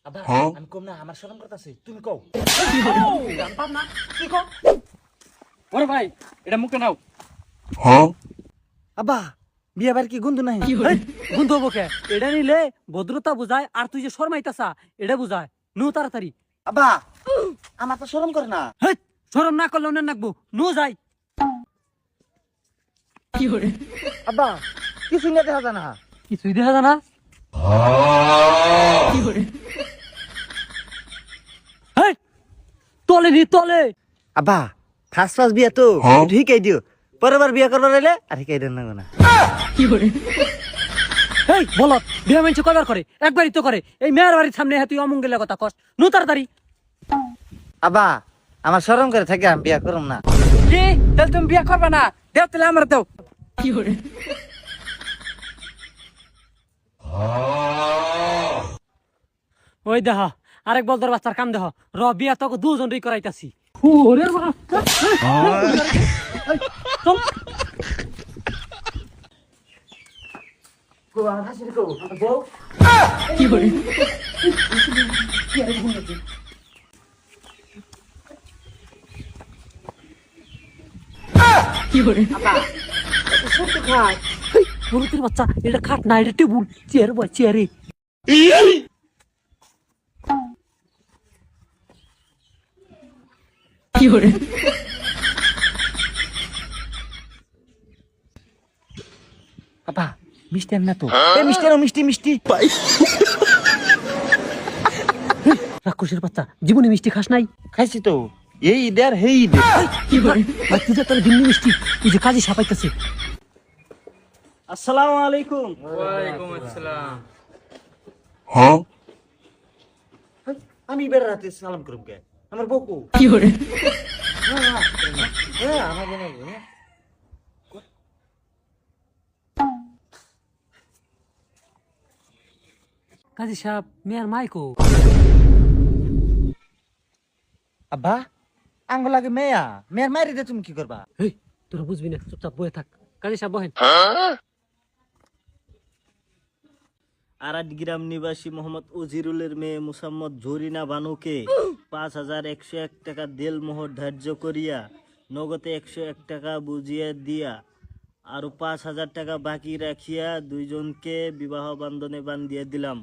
আব্বা আমি কম না, আমার শরম করতেছে, তুমি কও। পাব না কি কও? ওরে ভাই এটা মুখে নাও। আব্বা বিয়ে বার কি গন্ধ নাই? গুন্ধ হবো কে? এটা নিলে ভদ্রতা বুঝায়, আর তুই যে শর্মাইতাছা এটা বুঝায়। নু তাড়াতাড়ি। আব্বা আমার তো শরম করে না। হেই, শরম না করলে অন্য নাকবো। নু যাই। আব্বা কিছু নিয়ে দেখা যায় না। কিছুই দেখা যায় না। হেই, তলে নি তলে। আব্বা ফার্স্ট বিয়ে তো ঠিকই দিও, পরের বার বিয়ে করবার এলে আর ঠিকই দেন না। এই বলত বিয়ে মানুষ কয়বার করে? একবারই তো করে। এই মেয়ের বাড়ির সামনে তুই অমঙ্গলের কথা কস। নু তাড়াতাড়ি। আব্বা আমার শরম করে থাকে, আমি বিয়ে করুম না। কি তাহলে তুমি বিয়ে করবে না? দেও তাহলে আমার দেও। ওই দেহ আরেক বলদর বাচ্চার কাম দেহ। র বিয়া তোকে দুজন রে করাইতাছি। ওরে বাবা। চল। বলতের বাচ্চা এটা খাট না, এটা টেবুল। চেয়ার বয় চেয়ারে। আব্বা মিষ্টি আন না তো। এ মিষ্টি আনো, মিষ্টি মিষ্টি। রাক্ষসের বাচ্চা জীবনে মিষ্টি খাস নাই? খাইছি তো, এই ঈদের হেই ঈদের। ভাই তুই যে তোর দিল্লি মিষ্টি তুই যে কাজে সাপাইতেছে। আসসালামু আলাইকুম। ওয়ালাইকুম আসসালাম। আমি এবার রাতে সালাম করুম কে? আমার বউকু আমার বোন। কাজী সাহেব মেয়ের মাইকো। আব্বা আঙ্গ লাগে মেয়া, মেয়ের মায়ের দিয়ে তুমি কি করবা? হেই তোরা বুঝবি না, চুপচাপ বয়ে থাক। কাজী সাহেব বহেন। আরাট গ্রাম নিবাসী মোহাম্মদ উজিরুলের মেয়ে মুসাম্মদ জরিনা বানুকে ৫,১০১ টাকা দেলমোহর ধার্য করিয়া নগদে ১০১ টাকা বুঝিয়া দিয়া আরো ৫,০০০ টাকা বাকি রাখিয়া দুইজনকে বিবাহ বন্ধনে বান্ধিয়া দিলাম।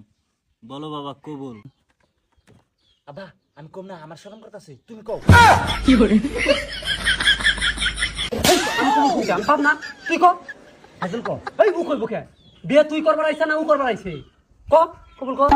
বলো বাবা কবুল। আব্বা আমি কম না, আমার শরম করতেছে, তুমি কও। পাব না তুই ক। আসল কও। এই ও কইব কে? বিয়ে তুই করবার আইছা না ও করবার আইছে? ক কবুল কর।